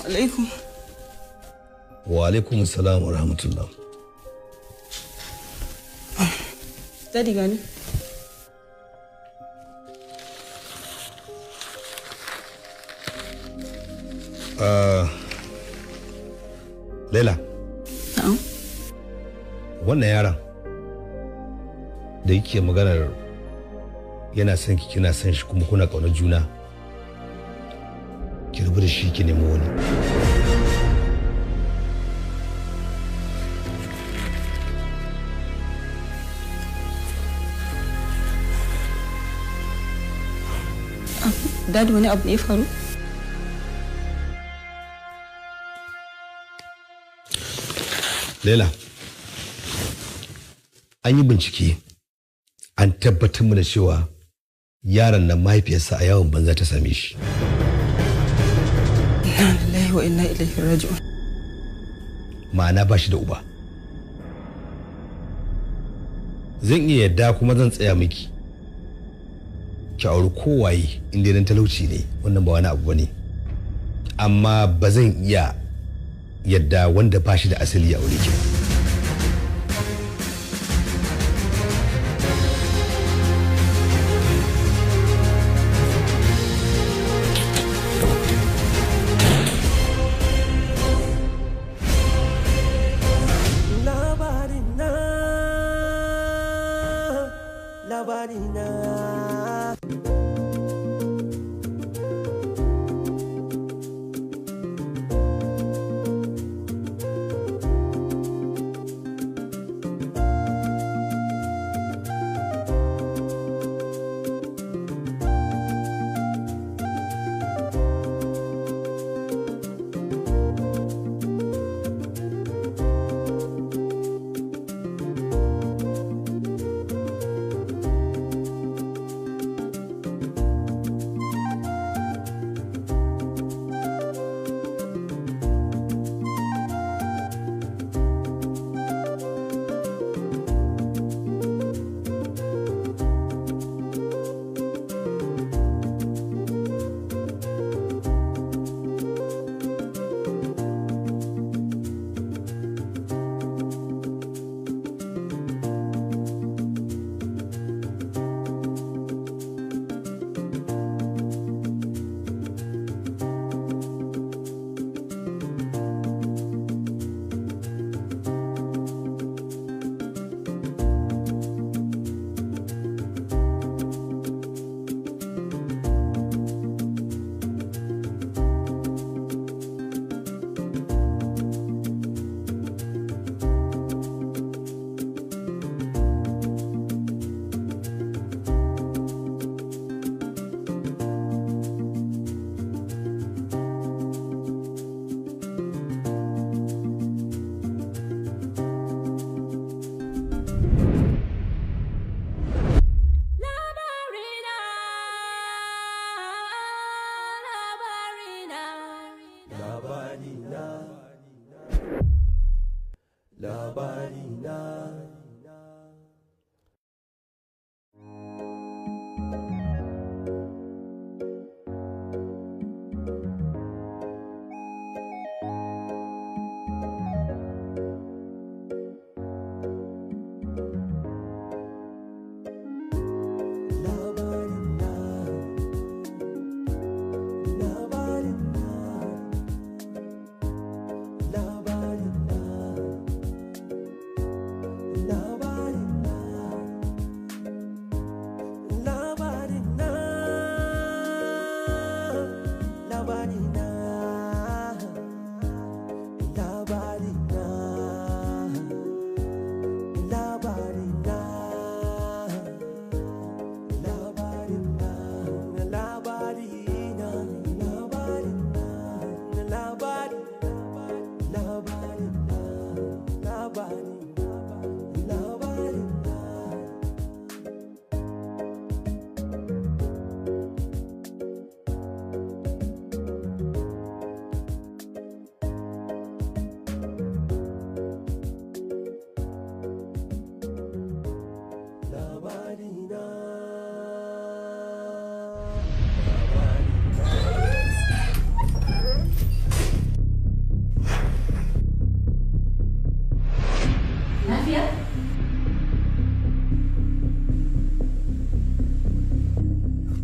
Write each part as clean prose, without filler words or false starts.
alaikum. Wa alaikum assalam wa rahmatullah. Daddy gani? Laila. Na'am. Wannan yaron da yake maganar yana son ki kina son shi kuma kuna ƙaunar juna. Ki rubu da shi ki nemo wani. Daddy wani abu ne ya faru? Laila, an yi bincike an tabbatar mana cewa yaron nan mahaifiyarsa a yawon banza ta same shi. Inna lillahi wa inna ilaihi raji'un. Ma'ana ba shi da uba. Zan iya yadda kuma zan tsaya miki. Ki auri kowaye inda dan talauci ne, wannan ba wani abu bane. Amma ba zan iya yadda wanda ba shi da asali ya aure ki. Labarina. Labarina.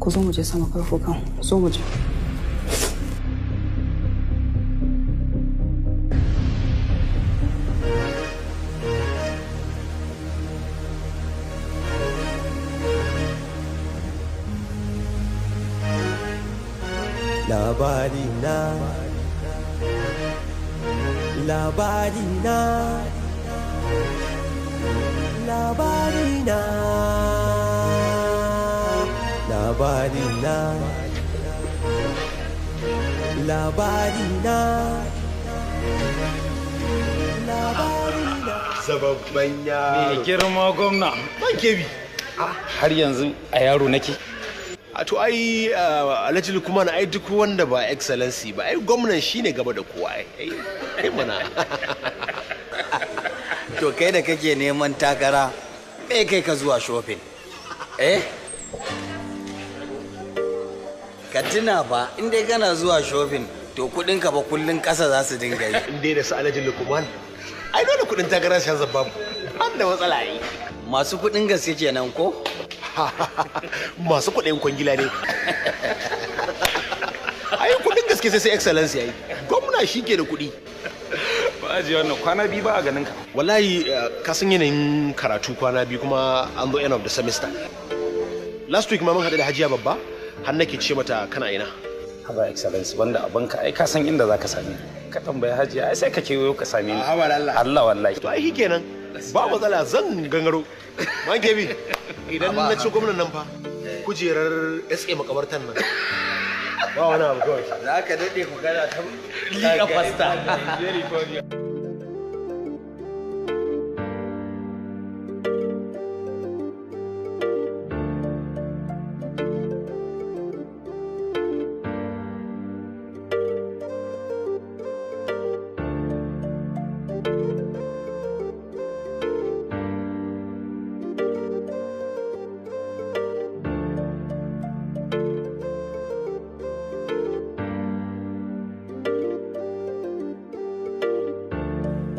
ku zo mu je sama karfo kan. Zo mu je. Labarina, Labarina, Labarina, Labarina, Labarina, Labarina. Sababban yaro. Me girma gwamna. Ban kebi. Har yanzu a yaro nake. A to ai alhaji kuma na ai duk wanda ba excellency ba ai gwamnan shine gaba da kowa ai mana. To kai da kake neman takara, me kai ka zuwa shopping? Ka tuna ba, in dai kana zuwa shopping, to kudin ka ba kullun kasa za su dinga yi. In dai da su alhaji Lukman. Ai dole kudin takara shan zababu. An da matsala yi. Masu kudin gaske kenan ko? Masu kudin kwangila ne. Ai kudin gaske sai excellency ai. Gwamna shi ke da kudi. Ba aji wannan kwana biyu ba a ganin ka. Wallahi ka san yanayin karatu kwana biyu kuma an zo end of the semester. Last week ma mun hada da Hajiya babba har nake ce mata kana ina. Haba excellency wanda abanka ai ka san inda zaka same ni. Ka tambaye Hajiya ai sai ka kewayo ka same ni. Allah wallahi. To ai kenan. Ba matsala zan gangaro. Man kebi idan na ci gwamnan nan fa kujerar SA makabartan nan. Ba wani abu kawai. Za ka daɗe ku gana ta liƙa fasta.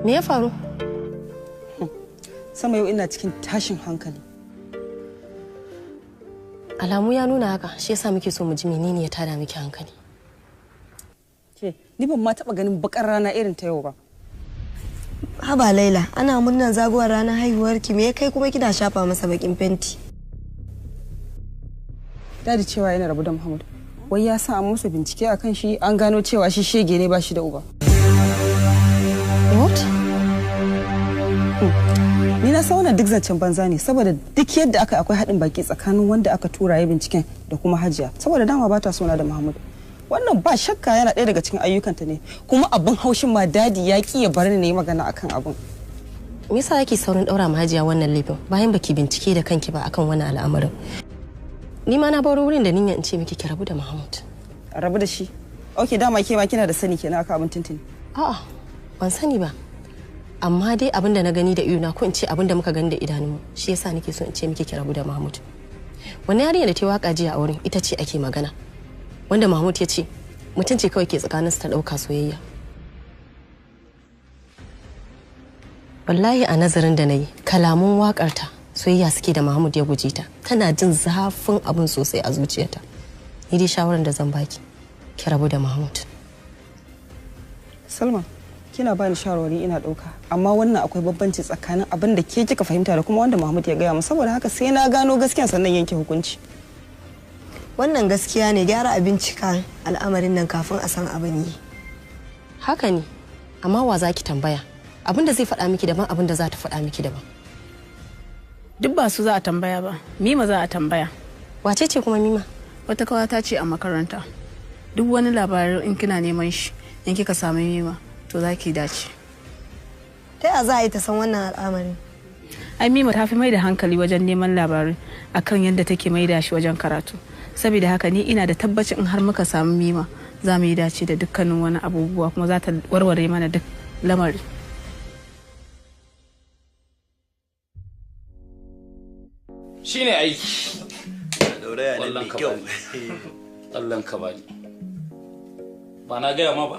Me ya faru? Sama yau ina cikin tashin hankali. Alamu ya nuna haka, shi yasa muke so mu ji menene ya tada miki hankali. Ke, ni ban ma taba ganin bakar rana irin ta yau ba. Haba Laila, ana murnar zagowar ranar haihuwarki, me ya kai kuma kina shafa masa bakin fenti? Dadi cewa yana rabu da Muhammad. Wai ya sa an musu bincike akan shi, an gano cewa shi shege ne ba shi da uba. What? Ni na san wannan duk zancen banza ne saboda duk yadda akwai haɗin baki tsakanin wanda aka tura ya binciken da kuma Hajiya saboda dama ba ta sona da Muhammad. Wannan ba shakka yana ɗaya daga cikin ayyukanta ne kuma abin haushin ma dadi ya ki ya bar ni na yi magana akan abin. Me yasa yake saurin ɗaura ma Hajiya wannan laifin bayan baki bincike da kanki ba akan wannan al'amarin? Ni ma na bar wurin da niyyar in ce miki ki rabu da Muhammad. Rabu da shi? Okay, dama ke ma kina da sani kenan akan abin tintini. A'a, ban sani ba. Amma dai abin da na gani da iyo na ko in ce abin da muka gani da idanunmu shi yasa nake so in ce miki ki rabu da Mahmud. Wani yarinya da ta waka jiya a wurin ita ce ake magana. Wanda Mahmud ya ce mutunci kawai ke tsakanin su ta dauka soyayya. Wallahi a nazarin da nayi kalamun wakar ta soyayya suke da Mahmud ya guje ta. Tana jin zafin abin sosai a zuciyarta. Ni dai shawaran da zan baki ki rabu da Mahmud. Salma, kina bani shawarwari ina dauka amma wannan akwai babbanci tsakanin abin da ke kika fahimta da kuma wanda Mahmud ya gaya mu saboda haka sai na gano gaskiya sannan yanke hukunci. Wannan gaskiya ne, gyara a bincika al'amarin nan kafin a san abin yi. Haka ne, amma wa za ki tambaya? Abin da zai faɗa miki daban abin da za ta faɗa miki daban. Duk ba su za a tambaya ba, Mima za a tambaya. Wace ce kuma Mima? Wata kawata ce a makaranta. Duk wani labarin in kina neman shi, in kika samu Mima, to za ki dace. Ta yaya za a yi ta san wannan al'amarin? Ai Mima ta fi mai da hankali wajen neman labarai akan yadda take mai da shi wajen karatu. Saboda haka ni ina da tabbacin in har muka samu Mima za mu yi dace da dukkanin wani abubuwa kuma za ta warware mana duk lamari. Shine aiki. Dauraya ne mai kyau. Allah ka bani. Ba na gaya ma ba.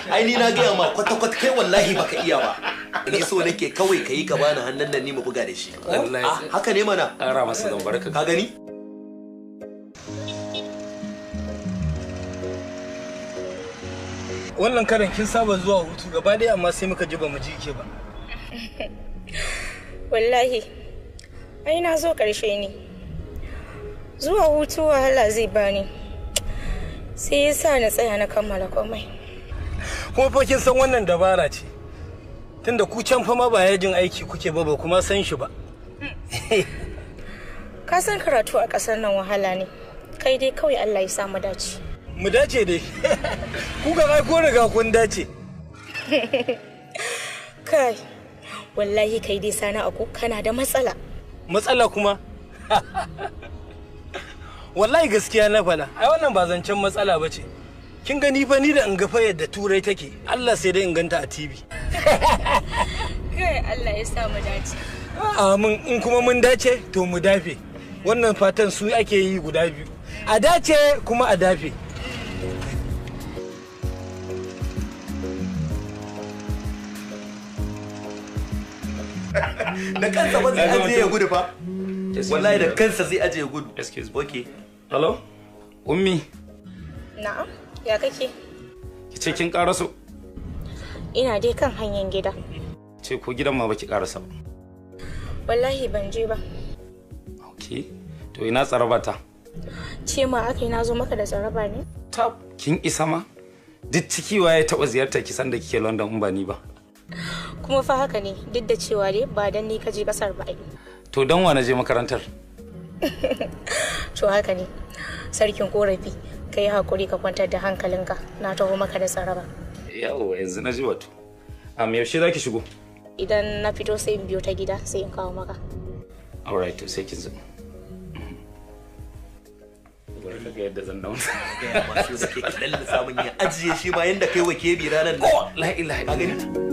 Ai ni na gaya ma kwata-kwata kai wallahi baka iya ba. Ni so nake kawai ka yi ka bani hannun nan ni mu buga da shi. Wallahi. Haka ne mana. Ƙara masa zan barka. Ka gani? wannan karan kin saba zuwa hutu gaba ɗaya amma sai muka ji ba mu ji ke ba. Wallahi, ai na zo ƙarshe ne. Zuwa hutu wahala zai bani. Sai ya sa na tsaya na kammala komai. Kuma fa kin san wannan dabara ce. Tunda ku can fa ma ba yajin aiki kuke ba kuma san shi ba. Ka san karatu a ƙasar nan wahala ne. Kai dai kawai Allah ya sa mu dace. Mu dace dai. Ku ga ai ko riga kun dace. Kai, wallahi kai dai sana aku kana da matsala. Matsala kuma? Wallahi gaskiya na fada. Ai wannan ba zancen matsala bace. Kin gani fa ni da in ga fa yadda turai take. Allah sai dai in ganta a TV. Kai Allah ya sa mu dace. Amin, in kuma mun dace to mu dafe. Wannan fatan su ake yi guda biyu. A dace kuma a dafe. Da kansa ba zai aje ya gudu fa. Wallahi da kansa zai aje ya gudu. Excuse me. Okay. Hello? Ummi. Na'am, ya kake? Kice kin karaso? Ina dai kan hanyar gida. Ce ko gidan ma baki karasa ba. Wallahi ban je ba. Okay. To ina tsarabata? Ce ma akai na zo maka da tsaraba ne? Tab, kin isa ma? Duk ciki waye taba ziyartar ki sanda kike London in ba ni ba. Kuma fa haka ne, duk da cewa dai ba dan ni kaje kasar ba ai. To dan wa na je makarantar? To haka ne. Sarkin korafi, kai hakuri ka kwantar da hankalinka. Na taho maka da tsaraba. Yawo, yanzu na ji wato. Yaushe zaki shigo? Idan na fito sai in biyo ta gida sai in kawo maka. Alright, to sai kin zo. Bari ka ga yadda zan dawo. Ya ba su suke kidan lissafin ya ajiye shi ma yanda kai wa kebi ranar nan. Oh, la ilaha illallah.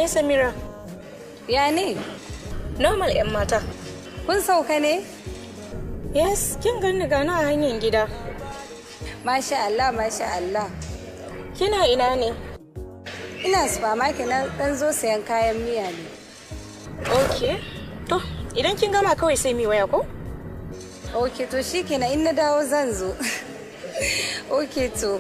Samira. Ya ne? Normal 'yan mata. Kun sauka ne? Yes, kin ganni gana a hanyar gida. Masha Allah, masha Allah. Kina ina ne? Ina supermarket na dan zo sayan kayan miya ne. Okay. To, idan kin gama kawai sai mi waya ko? Okay, to shikenan in na dawo zan zo. Okay to.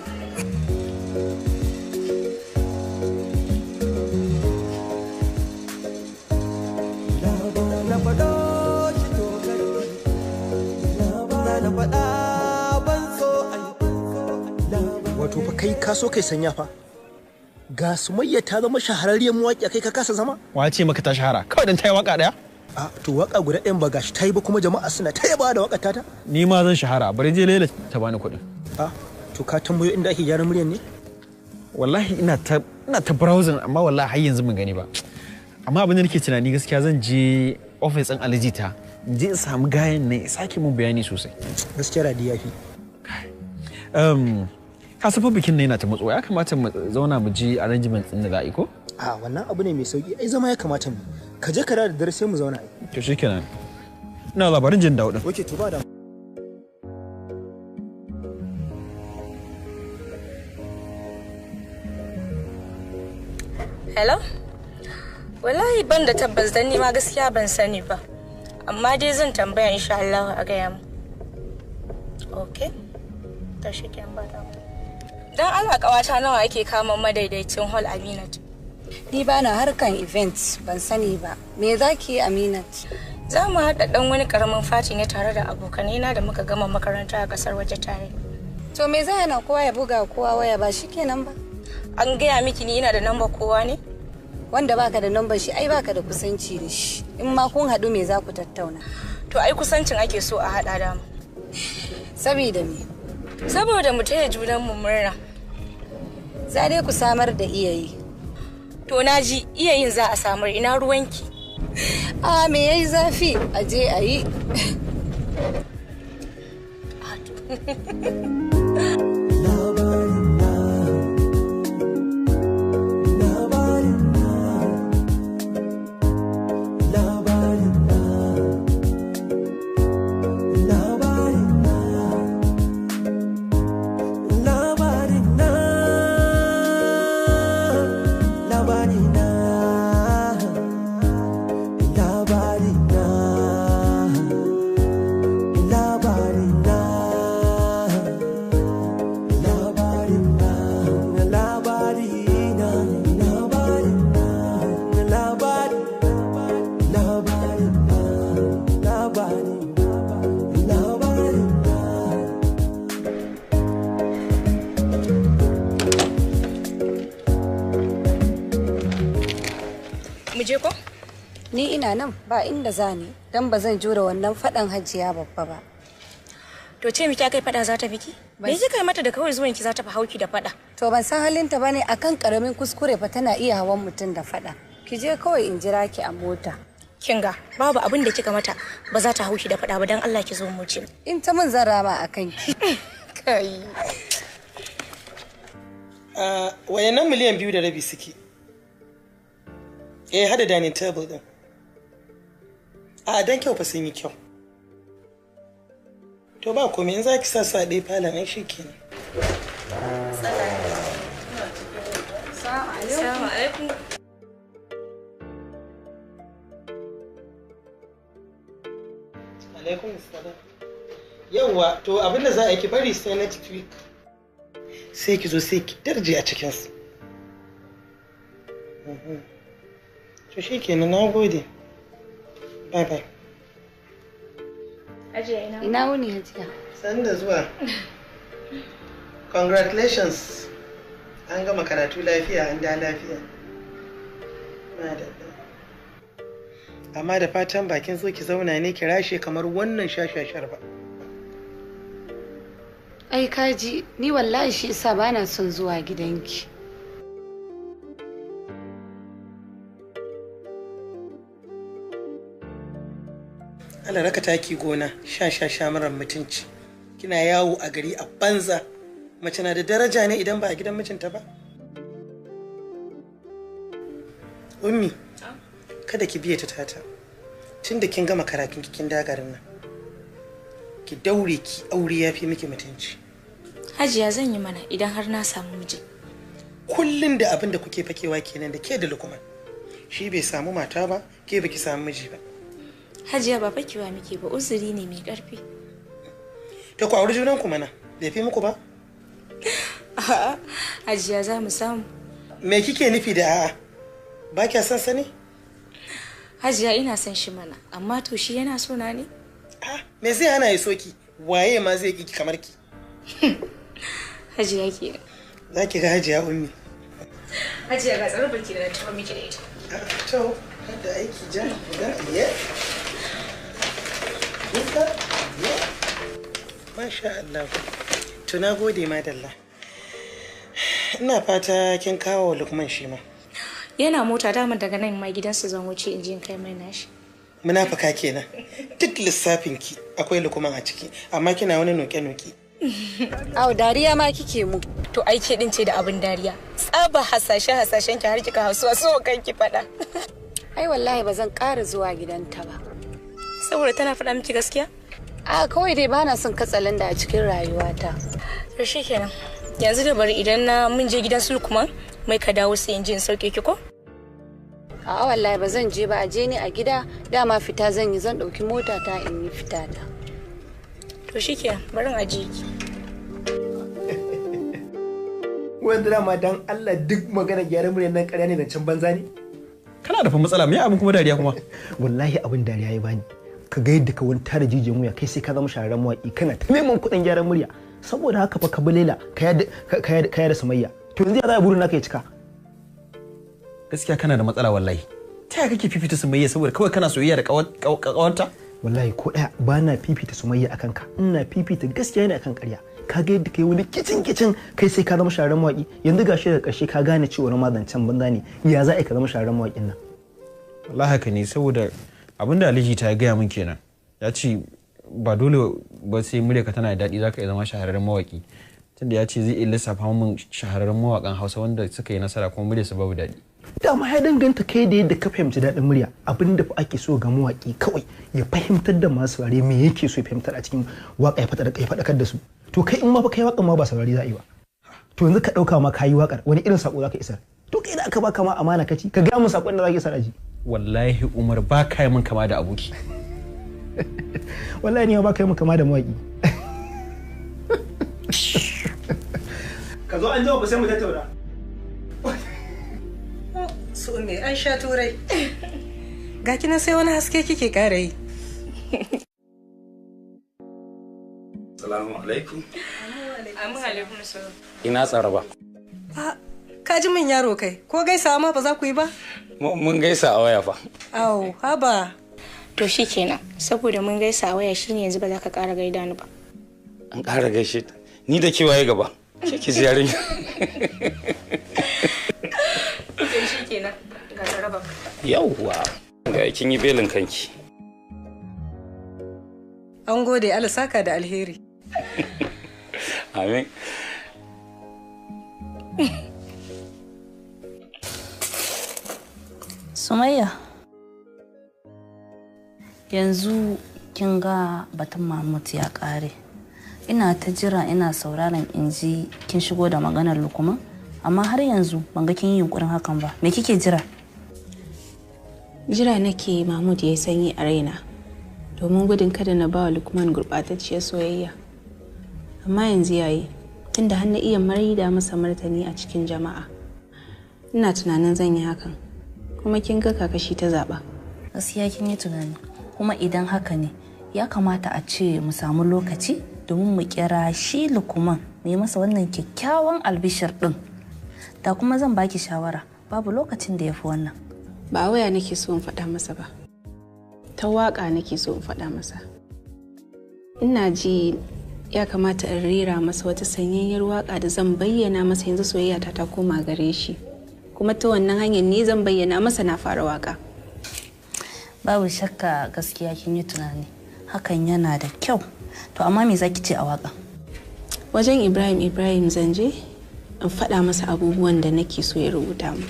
Wato fa kai ka so kai sanya fa. Ga Sumayya ta zama shahararriyar mawaƙiya kai ka kasa zama? Wace maka ta shahara? Kawai dan tayi waka daya? A to waka guda ɗayan ba gashi tayi ba kuma jama'a suna ta yaba da wakar ta. Ni ma zan shahara, bari je Laila ta bani kuɗin. A to ka tambayo inda ake gyaran muryar ne? Wallahi ina ta browsing amma wallahi har yanzu mun gani ba. Amma abin da nake tunani gaskiya zan je office ɗin Alijita. Je in samu gayan ne sake mun bayani sosai. Gaskiya radi yafi. Ka san fa bikin ne yana ta matsuwa, ya kamata mu zauna mu ji arrangement din da za a yi ko? A wannan abu ne mai sauki, ai zama ya kamata mu. Ka je ka da dare sai mu zauna ai. To shikenan. Ina labarin jin dawo din. Okay, to ba da. Hello? Wallahi ban da tabbas dan ni ma gaskiya ban sani ba. Amma dai zan tambaya insha Allah a gaya mu. Okay? Ta shikenan ba da. Dan Allah kawata nawa ake kama madaidaicin hall Aminat? Ni ba na harkan event ban sani ba. Me zaki Aminat? Za mu haɗa ɗan wani ƙaramin fati ne tare da abokanai na da muka gama makaranta a ƙasar waje tare. To me zai hana kowa ya buga kowa waya ba shikenan ba? An gaya miki ni ina da namba kowa ne? Wanda baka da nambar shi ai baka da kusanci da shi. In ma kun haɗu me za ku tattauna? To ai kusancin ake so a haɗa da mu. Saboda me? Saboda mu taya junanmu murna. Za dai ku samar da iyayi. To naji iyayin za a samar ina ruwanki. A me yayi zafi a je a yi. Mu je ko? Ni ina nan ba inda zani dan ba zan jure wannan fadan Hajiya babba ba. To ce miki kai fada za ta biki? Me kika mata da kawai zuwan ki za ta fa hauki da fada? To ban san halinta bane akan karamin kuskure fa tana iya hawan mutum da fada. Ki je kawai in jira ki a mota. Kinga babu abin da kika mata ba za ta hauki da fada ba dan Allah ki zo mu je. In ta mun zan rama akan ki. Kai. Wayannan miliyan 2.5 suke. Hada dining table din. Dan kyau fa sun yi kyau. To ba komai in za ki sa ɗaya falon ai shi kenan. Assalamu alaikum. Alaikum assalam. Yawwa to abin da za a yi ki bari sai next week. Sai ki zo sai ki darje a cikinsu. To shi kenan na gode. Bye bye. Hajiya ina wuni Hajiya. San da zuwa. Congratulations. An gama karatu lafiya an da lafiya. Amma da fatan bakin zo ki zauna ne ki rashe kamar wannan shashashar ba. Ai kaji ni wallahi shi isa bana son zuwa gidanki. Allah raka taki gona sha marar mutunci. Kina yawo a gari a banza. Mace na da daraja ne idan ba a gidan mijinta ba? Ummi, kada ki biye ta tata. Tunda kin gama karatun kin dagarin nan. Ki daure ki aure yafi miki mutunci. Hajiya zan yi mana idan har na samu miji. Kullun da abin da kuke fakewa kenan da ke da Lukman. Shi bai samu mata ba, ke baki samu miji ba. Hajiya ba fakewa muke ba, uzuri ne mai ƙarfi. To ku aure junan ku mana, bai fi muku ba? A'a, Hajiya za mu samu. Me kike nufi da a'a? Ba kya son sani? Hajiya ina son shi mana, amma to shi yana so na ne? Me zai hana ya soki? Waye ma zai ki kamar ki? Hajiya ke. Za ki ga Hajiya Ummi. Hajiya ga tsaro baki da tafi miki da ita. To, da aiki jan ga iya. Masha Allah. To na gode madalla. Ina fata kin kawo Lukman shi ma. Yana mota dama daga nan ma gidansu zan wuce in je in kai mai nashi. Munafika kenan. Duk lissafin ki akwai Lukman a ciki, amma kina wani noke-noke. Au dariya ma kike mu. To aike din ce da abin dariya. Tsaba hasashen ki har kika hausuwa so kanki fada. Ai wallahi ba zan ƙara zuwa gidanta ba. Saboda tana faɗa miki gaskiya? A kawai dai bana son katsalanda a cikin rayuwata. To shikenan. Yanzu da bari idan na mun je gidan Sulkuman mai ka dawo sai in je in sauke ki ko? A'a wallahi ba zan je ba, a je ni a gida dama fita zan yi, zan ɗauki mota ta in yi fita ta. To shikenan bari a je ki. Wanda dama dan Allah duk magana gyaran muryar nan ƙarya ne da can banza ne? Kana da fa matsala me abin kuma dariya kuma? Wallahi abin dariya ya bani. Ka ga yadda ka wani tara jijiyan wuya kai sai ka zama shahararren mawaƙi kana ta neman kuɗin gyaran murya. Saboda haka fa ka bi Laila ka yada Sumayya. To yanzu ya za a burin naka ya cika? Gaskiya kana da matsala wallahi. Ta yaya kake fifita Sumayya saboda kawai kana soyayya da ƙawarta? Wallahi ko ɗaya ba na fifita Sumayya akan ka. Ina fifita gaskiya ne akan ƙarya. Ka ga yadda kai wani kicin kai sai ka zama shahararren mawaƙi. Yanzu gashi daga ƙarshe ka gane cewa na mazancan banza ne. Ya za a ka zama shahararren mawaƙin nan? Wallahi haka ne saboda abinda Alhaji ta gaya min kenan. Ya ce ba dole ba sai muryarka tana da daɗi zaka iya zama shahararren mawaƙi. Tunda ya ce zai iya lissafa min shahararren mawaƙan Hausa wanda suka yi nasara kuma muryarsu babu daɗi. Dama ya danganta kai da yadda ka fahimci daɗin murya. Abin da ake so ga mawaƙi kawai ya fahimtar da masu saurare me yake so ya fahimtar a cikin waƙa ya faɗakar da su. To kai in ma fa kai waƙan ma ba saurare za a yi ba. To yanzu ka ɗauka ma ka yi waƙar wani irin saƙo za ka isar. To kai da aka baka ma amana kaci ka gaya min saƙon da za ka isar a ji. Wallahi Umar ba ka yi min kama da aboki. Wallahi ni ba ka yi min kama da mawaƙi. Ka zo an jawo ba sai mu tattauna. So me an sha turai. Ga kina sai wani haske kike ƙara yi. Assalamu alaikum. Amin alaikum salam. Ina tsara ba. Ka ji min yaro kai, ko gaisawa ma ba za ku yi ba? Mun gaisa a waya fa. Au, haba. To shi kenan, saboda mun gaisa a waya shine yanzu ba za ka ƙara gaida ni ba. An ƙara gaishe ta. Ni da kewaye gaba. Ki ji yarinya. Shi kenan, ga jaraba. Yawwa. Ga kin yi belin kanki. An gode, Allah saka da alheri. Amin. Sumayya, yanzu kin ga batun Mahmud ya ƙare. Ina ta jira ina sauraron in ji kin shigo da maganar Lukman, amma har yanzu ban ga kin yi yunkurin hakan ba. Me kike jira? Jira nake Mahmud ya yi sanyi a raina domin gudun kada na ba wa Lukman gurɓatacciyar soyayya. Amma yanzu yayi, tunda har na iya maida masa martani a cikin jama'a. Ina tunanin zan yi hakan. Kuma kin ga kakashi ta zaɓa. Gaskiya kin yi tunani. Kuma idan haka ne, ya kamata a ce mu samu lokaci domin mu kira shi Lukman mu yi masa wannan kyakkyawan albishir din. Da kuma zan baki shawara, babu lokacin da ya fi wannan. Ba waya nake so in faɗa masa ba. Ta waƙa nake so in faɗa masa. Ina ji ya kamata in rera masa wata sanyayyar waƙa da zan bayyana masa yanzu soyayya ta koma gare shi. Kuma ta wannan hanyar ne zan bayyana masa na fara waƙa. Babu shakka gaskiya kin yi tunani. Hakan yana da kyau. To amma me zaki ce a waƙa? Wajen Ibrahim zan je in faɗa masa abubuwan da nake so ya rubuta mu.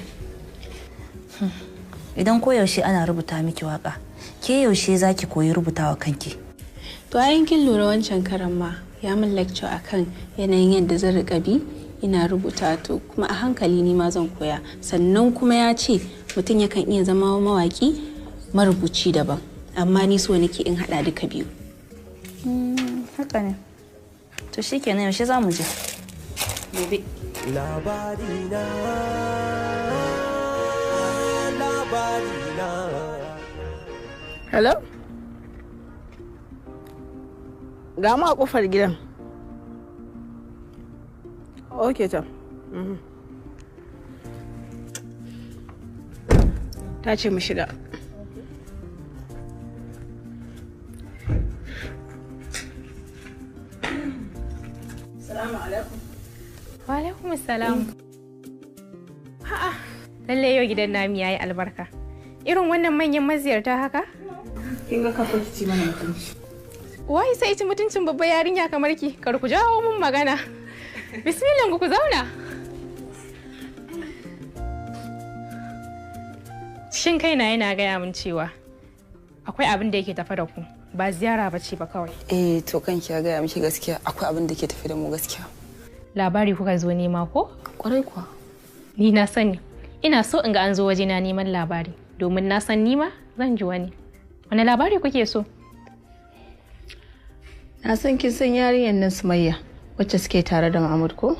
Idan koyaushe ana rubuta miki waƙa, ke yaushe zaki koyi rubutawa kanki? To ayin kin lura wancan karan ma ya min lecture akan yanayin yadda zan riƙa bi ina rubuta, to kuma a hankali ni ma zan koya. Sannan kuma ya ce mutum yakan iya zama mawaƙi marubuci daban, amma ni so nake in haɗa duka biyu. Haka ne. To shikenan, yaushe za mu je? Gobe. Labarina, Labarina. Hello? Ga mu a kofar gidan. Okay, to. Ta ce mu shiga. Assalamu alaikum. Wa alaikum assalam. Ha'a, lalle yau gidan nami yayi albarka. Irin wannan manyan maziyarta haka? Kin ga kafa kici mana mutunci. Wai sai ci mutuncin babbar yarinya kamar ki, kar ku jawo mun magana. Bismillah ku zauna. Shin kaina yana gaya min cewa akwai abin da yake tafe da ku, ba ziyara bace ba kawai. To kanki ya gaya miki gaskiya, akwai abin da ke tafe da mu gaskiya. Labari kuka zo nema ko? Kwarai kuwa. Ni na sani. Ina so in ga an zo waje na neman labari, domin na san nima zan ji wani. Wani labari kuke so? Na san kin san yarinyar nan Sumayya, wacce suke tare da Mahmud ko?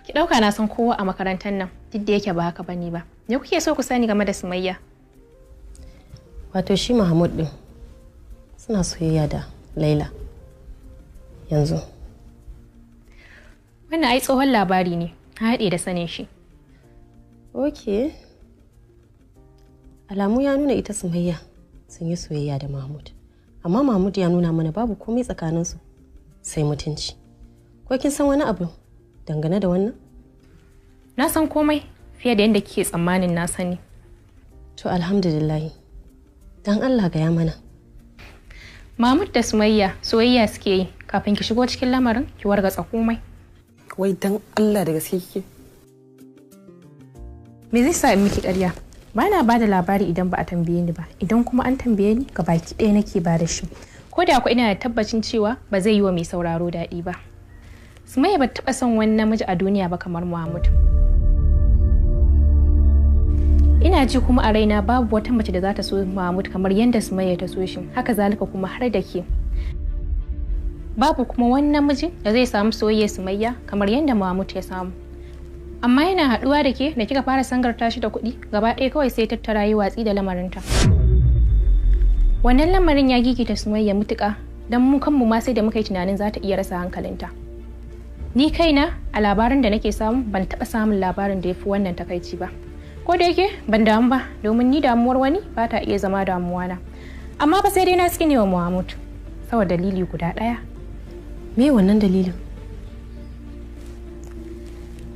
Ki dauka na san kowa a makarantar nan, duk da yake ba haka bane ba. Me kuke so ku sani game da Sumayya? Wato shi Mahmud din suna soyayya da Laila yanzu. Wannan ai tsohon labari ne, haɗe da sanin shi. Okay. Alamu ya nuna ita Sumayya sun yi soyayya da Mahmud. Amma Mahmud ya nuna mana babu komai tsakaninsu sai mutunci. Ko kin san wani abu dangane da wannan? Na san komai fiye da yadda kike tsammanin na sani. To alhamdulillah. Dan Allah gaya mana. Mahmud da Sumayya soyayya suke yi kafin ki shigo cikin lamarin ki wargatsa komai. Wai dan Allah da gaske kike? Me zai sa in miki ƙarya? Ba na ba da labari idan ba a tambaye ni ba, idan kuma an tambaye ni ga baki ɗaya nake ba da shi. Ko da ku ina da tabbacin cewa ba zai yi wa mai sauraro daɗi ba. Sumayya ba taɓa son wani namiji a duniya ba kamar Mahmud. Ina ji kuma a raina babu wata mace da za ta so Mahmud kamar yadda Sumayya ta so shi, haka zalika kuma har da ke. Babu kuma wani namiji da zai samu soyayyar Sumayya kamar yadda Mahmud ya samu. Amma yana haɗuwa da ke da kika fara sangarta shi da kuɗi, gaba ɗaya kawai sai tattara yi watsi da lamarinta. Wannan lamarin ya gigita Sumayya mutuƙa, don mu kanmu ma sai da muka yi tunanin za ta iya rasa hankalinta. Ni kaina a labarin da nake samu ban taɓa samun labarin da ya fi wannan takaici ba. Ko da yake ban damu ba domin ni damuwar wani ba ta iya zama damuwa na. Amma ba sai dai na tsine wa Muhammad saboda dalili guda ɗaya. Me wannan dalilin?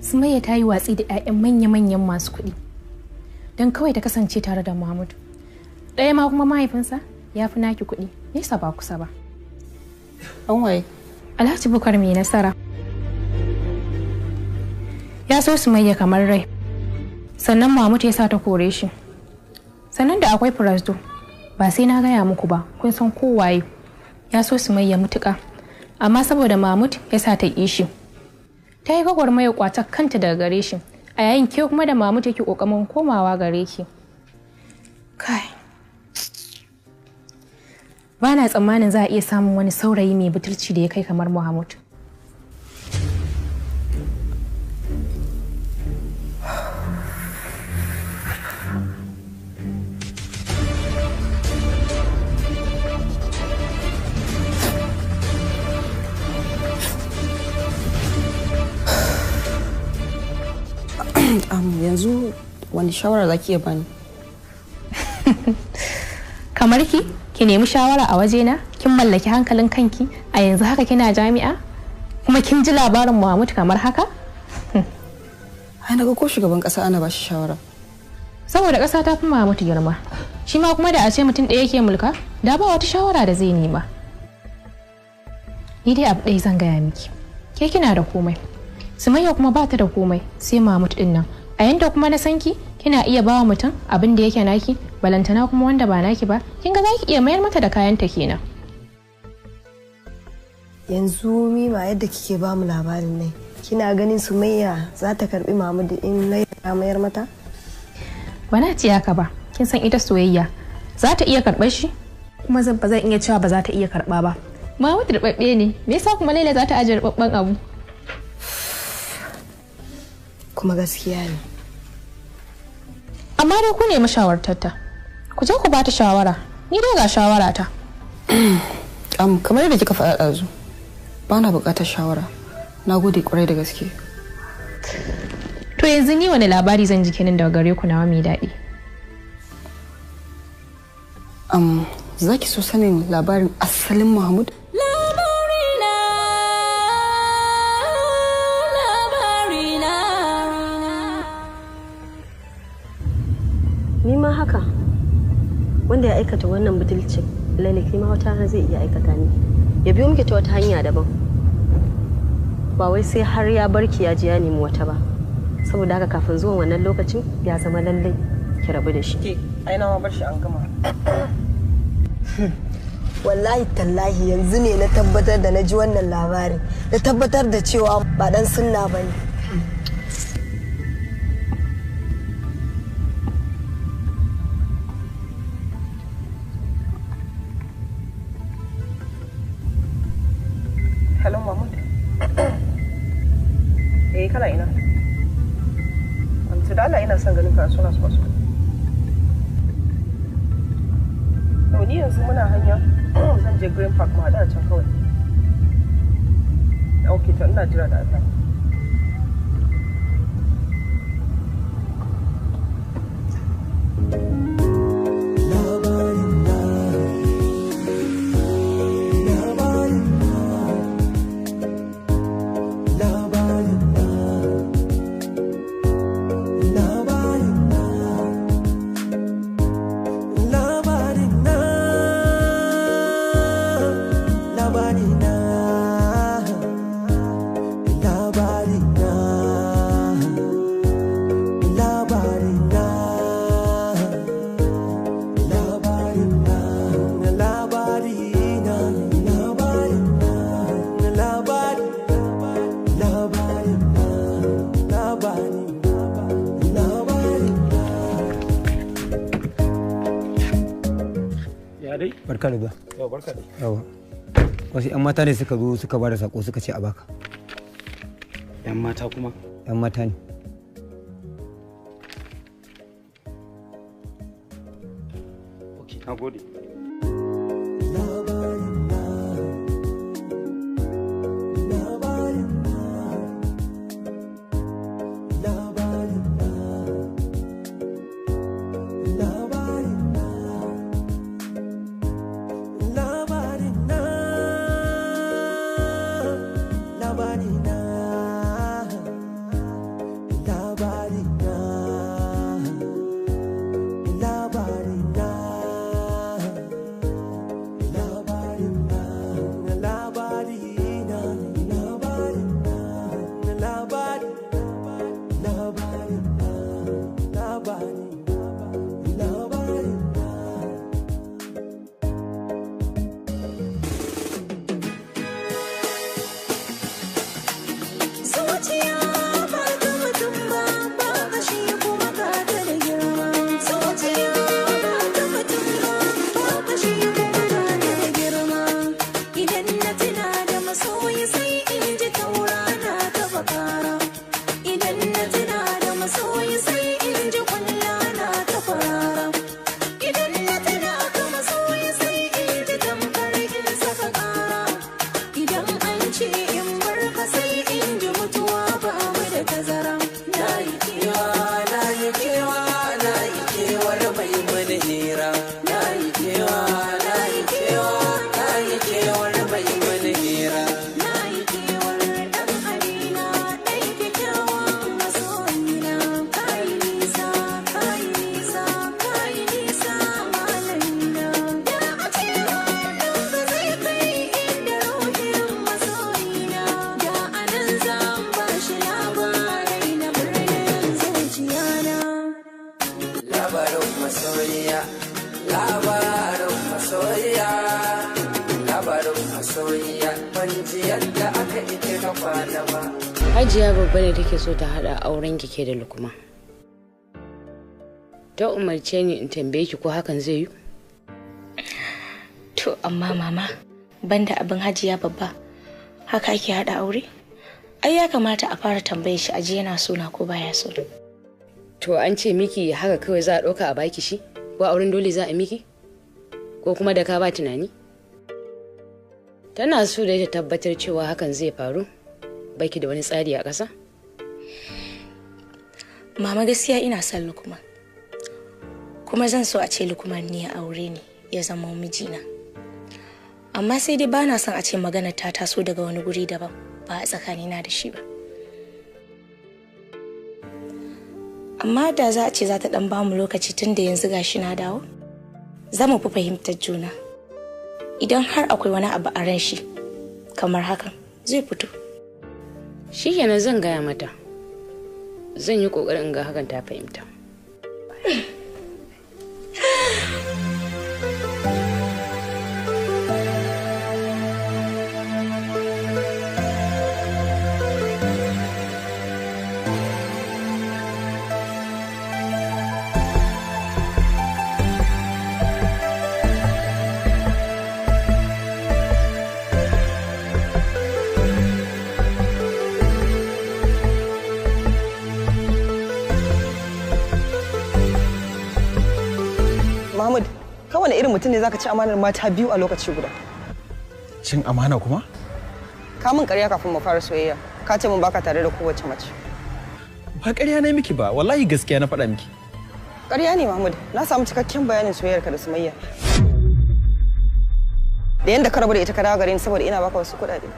Sumayya ta yi watsi da 'ya'yan manya-manyan masu kuɗi don kawai ta kasance tare da Muhammad. Ɗaya ma kuma mahaifinsa ya fi naki kuɗi, nesa ba kusa ba. An waye? Alhaji Bukar mai nasara. Ya so Sumayya kamar rai. Sannan Muhammad ya sa ta kore shi. Sannan da akwai Firasdo. Ba sai na gaya muku ba, kun san kowaye. Ya so Sumayya mutuƙa. Amma saboda Muhammad ya sa ta ƙi shi. Ta yi gwagwarmayar kwatar kanta daga gare shi. A yayin ke kuma da Muhammad yake ƙoƙarin komawa gare ki. Kai. Ba na tsammanin za a iya samun wani saurayi mai butulci da ya kai kamar Muhammad. Yanzu wani shawara za ki iya bani? Kamar ki nemi shawara a wajena, kin mallaki hankalin kanki, a yanzu haka kina jami'a, kuma kin ji labarin Muhammad kamar haka? Ai naga ko shugaban kasa ana bashi shawara. Saboda kasa ta fi Muhammad girma. Shi ma kuma da a ce mutum ɗaya yake mulka, da ba wata shawara da zai nema. Ni dai abu ɗaya zan gaya miki. Ke kina da komai. Sumayya kuma ba ta da komai, sai Muhammad ɗin nan. A yanda kuma na sanki, kina iya bawa mutum abin da yake naki, balantana kuma wanda ba naki ba, kin ga zaki iya mayar mata da kayanta kenan. Yanzu Mima yadda kike ba mu labarin nan, kina ganin Sumayya za ta karbi Muhammad in na mayar mata? Bana ce haka ba, kin san ita soyayya za ta iya karɓar shi, kuma ba zan iya cewa ba za ta iya karɓa ba. Muhammad rubabbe ne, me yasa kuma Laila za ta aje rubabban abu? Kuma gaskiya ne. Amma dai ku ne mashawartarta. Ku je ku ba ta shawara. Ni dai ga shawara ta. Kamar yadda kika faɗa ɗazu, ba na buƙatar shawara. Na gode ƙwarai da gaske. To yanzu ni wani labari zan ji kenan daga gare ku nawa mai daɗi? Za ki so sanin labarin asalin Muhammad? Ni ma haka, wanda ya aikata wannan butulcin lalaki ma wata rana zai iya aikata ni, ya biyo muke ta wata hanya daban, ba wai sai har ya barki ya ji ya nemi wata ba. Saboda haka kafin zuwan wannan lokacin ya zama lallai ki rabu da shi. Ai na ma bar shi an gama. Wallahi tallahi yanzu ne na tabbatar da na ji wannan labarin, na tabbatar da cewa ba dan sunna bane. Hello, Mahmud. Kana ina? Amsa da Allah ina son ganin ka suna su basu. Ni yanzu muna hanya zan je Green Park mu haɗa can kawai. Okay, to ina jira da Allah. Barka da zuwa. Yau barka da. Yawa. Wasu 'yan mata ne suka zo suka bada sako suka ce a baka. 'Yan mata kuma? 'Yan mata ne. Ok, na gode. faru a soyayya ban ji yadda aka ike ka kwana ba. Hajiya babba ne take so ta hada auren ki da Lukman. Ta umarce ni in tambaye ki ko hakan zai yi? To amma mama, banda abin Hajiya babba, haka ake hada aure? Ai ya kamata a fara tambaye shi aje yana so na ko baya so. To an ce miki haka kawai za a ɗauka a baki shi? Ko auren dole za a miki? Ko kuma da ka ba tunani? Tana so da ta tabbatar cewa hakan zai faru, baki da wani tsari a ƙasa? Mama gaskiya ina son Lukman. Kuma zan so a ce Lukman ne ya aure ni ya zama mijina. Amma sai dai bana son a ce maganar ta taso daga wani guri daban ba a tsakanina da shi ba. Amma da za a ce za ta dan bamu lokaci tun da yanzu gashi na dawo, za mu fi fahimtar juna. Idan har akwai wani abu a ran shi kamar hakan zai fito. Shikenan zan gaya mata. Zan yi kokarin ga hakan ta fahimta. Mahmud, kawai irin mutum ne zaka ci amanar mata biyu a lokaci guda. Cin amana kuma? Ka min ƙarya kafin mu fara soyayya. Ka ce mun baka tare da kowace mace. Ba ƙarya na miki ba, wallahi gaskiya na faɗa miki. Ƙarya ne Mahmud, na samu cikakken bayanin soyayyarka da Sumayya. Da yanda ka rabu da ita ka dawo gare ni saboda ina baka wasu kuɗaɗe.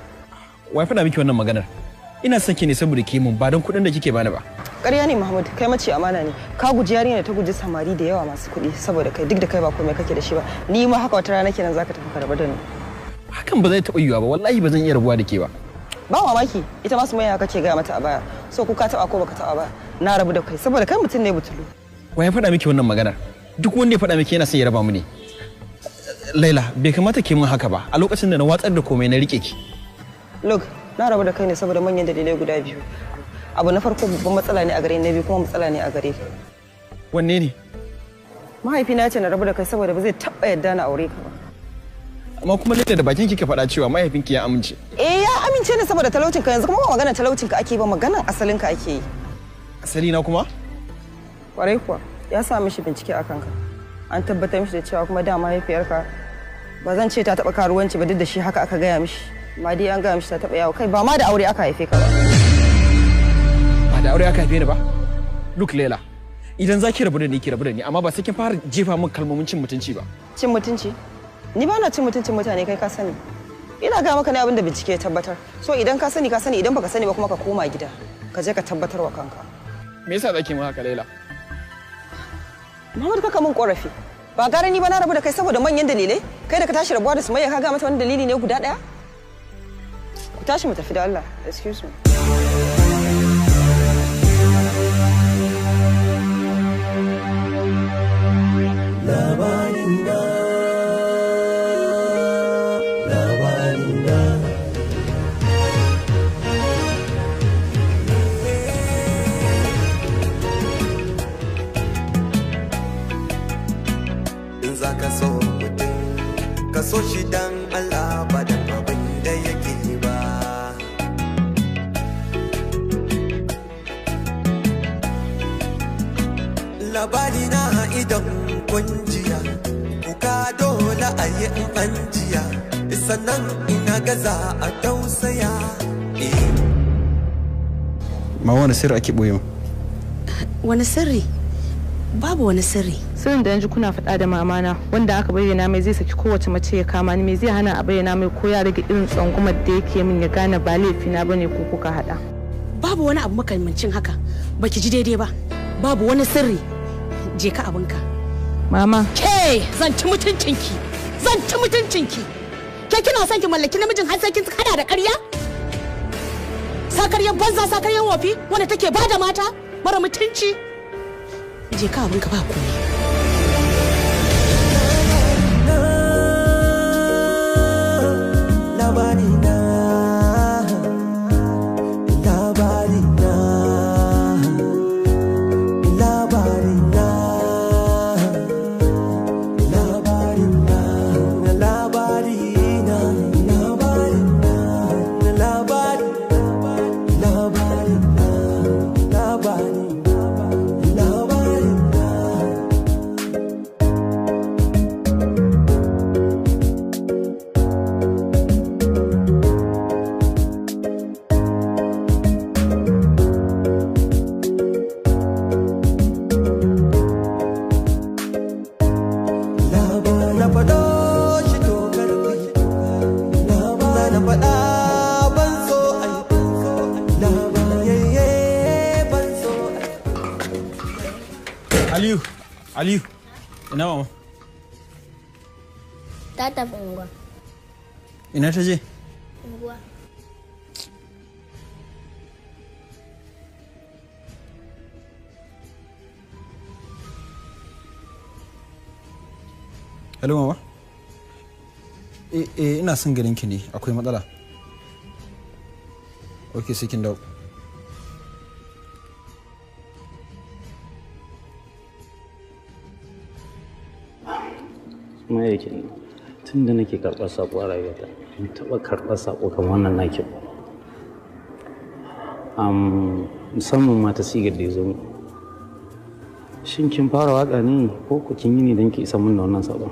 Wai faɗa miki wannan maganar? Ina son ki ne saboda ke mun ba don kuɗin da kike bani ba. Ƙarya ne Mahmud, kai mace amana ne. Ka guji yarinya da ta guji samari da yawa masu kuɗi saboda kai duk da kai ba komai kake da shi ba. Ni ma haka wata rana kenan zaka tafi ka rabu da ni. Hakan ba zai taɓa yiwuwa ba, wallahi ba zan iya rabuwa da ke ba. Ba mamaki, ita ma Sumayya kake gaya mata a baya. So ku ka taɓa ko baka taɓa ba, na rabu da kai saboda kai mutum ne butulu. Wai ya faɗa miki wannan maganar? Duk wanda ya faɗa miki yana son ya raba mu ne. Laila, bai kamata ki mun haka ba. A lokacin da na watsar da komai na rike ki. Look, na rabu da kai ne saboda manyan dalilai guda biyu. Abu na farko babban matsala ne a gare ni, na biyu kuma matsala ne a gare ka. Wanne ne? Mahaifina ya ce na rabu da kai saboda ba zai taɓa yadda na aure ka ba. Amma kuma Laila da bakin kike faɗa cewa mahaifinki ya amince. Ya amince ne saboda talaucin ka, yanzu kuma ba maganar talaucin ka ake ba, maganar asalin ka ake yi. Asali na kuma? Kwarai kuwa, ya sa mishi bincike a kanka. An tabbatar mishi da cewa kuma da mahaifiyarka ba zan ce ta taɓa karuwanci ba, duk da shi haka aka gaya mishi. Amma dai an gaya mishi ta taɓa yawo kai, ba ma da aure aka haife ka ba. Ba da aure aka haife ni ba? Look Laila, idan za ki rabu da ni ki rabu da ni, amma ba sai kin fara jefa min kalmomin cin mutunci ba. Cin mutunci? Ni ba na cin mutuncin mutane, kai ka sani. Ina ga maka ne abin da bincike ya tabbatar. So idan ka sani ka sani, idan baka sani ba kuma ka koma gida. Ka je ka tabbatar wa kanka. Me yasa zaki mun haka Laila? Muhammad kaka mun korafi. Ba gara ni ba na rabu da kai saboda manyan dalilai? Kai da ka tashi rabuwa da Sumayya ka ga mata wani dalili ne guda daya? Ku tashi mu tafi da Allah. Excuse me. Labarina, Labarina. In za ka so mutum, ka so shi dan Allah ba dan abin da yake ba. Labarina idan kunjiya kuka dole a yi an jiya sannan ina gaza a tausaya. Ma wani sirri ake boye? Wani sirri? Babu wani sirri. Sirrin da yanzu kuna faɗa da mamana wanda aka bayyana mai zai saki kowace mace ya kama ni, me zai hana a bayyana mai ko ya rage irin tsangumar da yake min ya gane ba laifina bane ko kuka haɗa. Babu wani abu makamancin haka, baki ji daidai ba. Babu wani sirri. Je ka abinka. Mama. Ke zan ci mutuncinki. Zan ci mutuncinki. Ke kina son ki mallaki namijin har sai kin hada da ƙarya? Sakaryan banza sakaryan wofi wanda take bada mata mara mutunci. Je ka abinka ba komai. na faɗa ban so ai labayayye ban so ai. Aliyu, ina mama? Ta tafi unguwa. Ina ta je? Unguwa. Hello mama? Ina son ganin ki ne, akwai matsala. Ok, sai kin dawo. Kuma yake ne, tun da nake karɓar saƙo a rayuwata, in taɓa karɓar saƙo kamar wannan naki ba. Musamman ma ta sigar da ya zo mu. Shin kin fara waƙa ne ko ku kin yi ne don ki isa mun da wannan saƙon?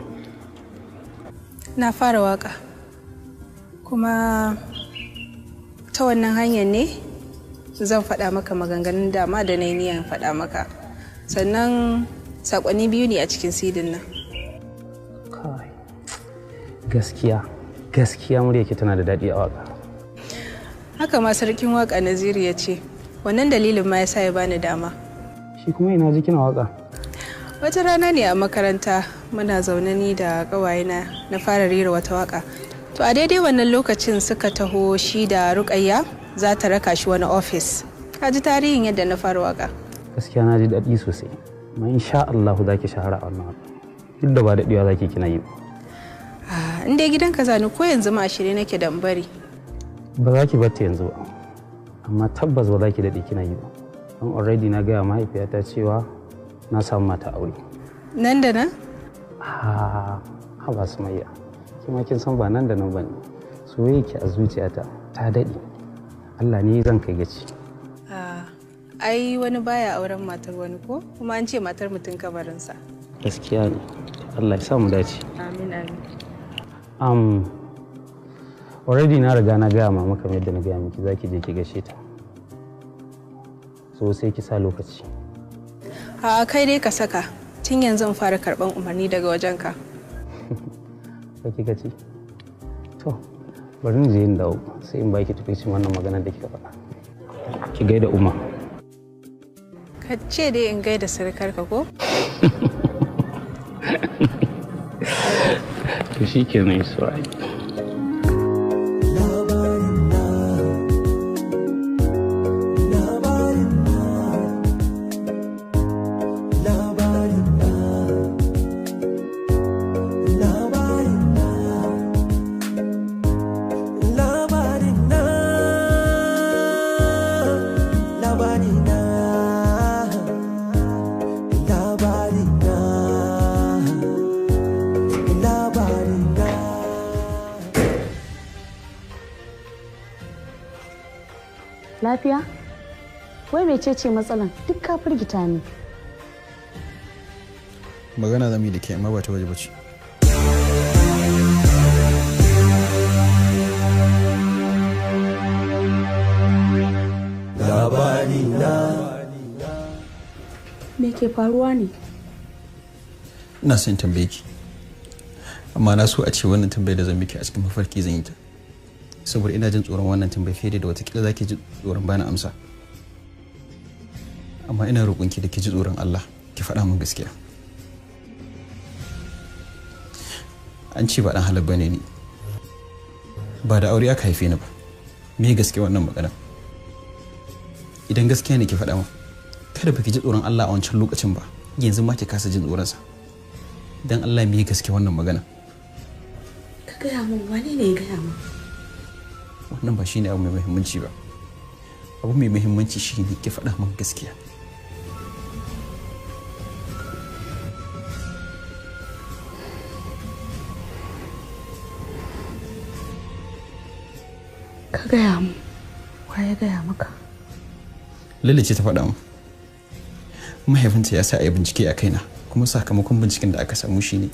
Na fara waƙa. Kuma ta wannan hanyar ne zan faɗa maka maganganun dama da na yi niyan faɗa maka. Sannan saƙonni biyu ne a cikin sidin nan. Gaskiya muryarki tana da daɗi a waƙa. Haka ma sarkin waƙa Naziru ya ce, wannan dalilin ma ya sa ya bani dama. Shi kuma ina ji kina waƙa? Wata rana ne a makaranta muna zaune ni da ƙawayena na fara rera wata waƙa. To a daidai wannan lokacin suka taho shi da Ruƙayya za ta raka shi wani ofis. Ka ji tarihin yadda na fara waƙa. Gaskiya na ji daɗi sosai. Ma insha Allah za ki shahara a wannan waƙa. Duk da ba daɗewa za ki kina yi ba. In dai gidanka zani ko yanzu ma a shirye nake da bari. Ba za ki batta yanzu ba, amma tabbas ba za ki daɗe kina yi ba. Don already na gaya mahaifiyata cewa na samu mata aure. Nan da nan? Ha ba Sumayya. Kima kin san ba nan da nan ba ne. Soyayya ki a zuciyata ta daɗe. Allah ne zan kai gaci. Ai wani baya auren matar wani ko? Kuma an ce matar mutum kabarinsa. Gaskiya ne. Allah ya sa mu dace. Amin amin. Already na riga na gaya mama kamar yadda na gaya miki za ki je ki gaishe ta. So sai ki sa lokaci. Kai dai ka saka tun yanzu in fara karban umarni daga wajenka. Sai kika ci. To, bari ni je in dawo sai in baki tukuicin wannan maganar da kika faɗa. Ki gaida Umma. Ka ce dai in gaida surukarka ko? To shi kenan Isra'i. Lafiya? Wai mecece matsalan? Duk ka firgita ni. Magana zamu yi da ke amma ba ta waje bace. Labarina. Me ke faruwa ne? Ina son tambaye ki. Amma na so a ce wannan tambayar da zan miki a cikin mafarki zan yi ta. Saboda ina jin tsoron wannan tambayar fiye da watakila za ki ji tsoron bani amsa. Amma ina roƙonki da ki ji tsoron Allah ki faɗa min gaskiya. An ce ba ɗan halal bane ni. Ba da aure aka haife ni ba. Me gaskiya wannan magana? Idan gaskiya ne ki faɗa min. Kada ba ki ji tsoron Allah a wancan lokacin ba. Yanzu ma ki kasa jin tsoronsa. Dan Allah me gaskiya wannan magana? Ka gaya min wani ne ya gaya min? Wannan ba shine abu mai muhimmanci ba. Abu mai muhimmanci shine ki faɗa min gaskiya. Ka gaya min wa ya gaya maka? Lalle ce ta faɗa min. Mahaifinta ya sa a yi bincike a kaina kuma sakamakon binciken da aka samu shine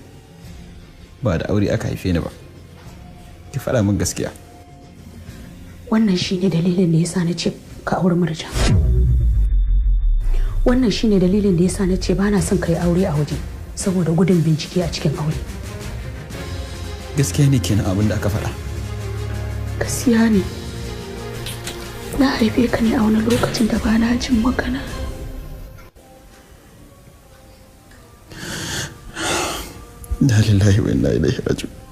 ba da aure aka haife ni ba. Ki faɗa min gaskiya. Wannan shine dalilin da yasa na ce ka aure Murja. Wannan shine dalilin da yasa na ce ba na son ka yi aure a waje saboda gudun bincike a cikin aure. Gaskiya ne kenan abin da aka faɗa. gaskiya ne na haife ka ne a wani lokacin da ba na jin magana. Inna lillahi wa inna ilaihi raji'un.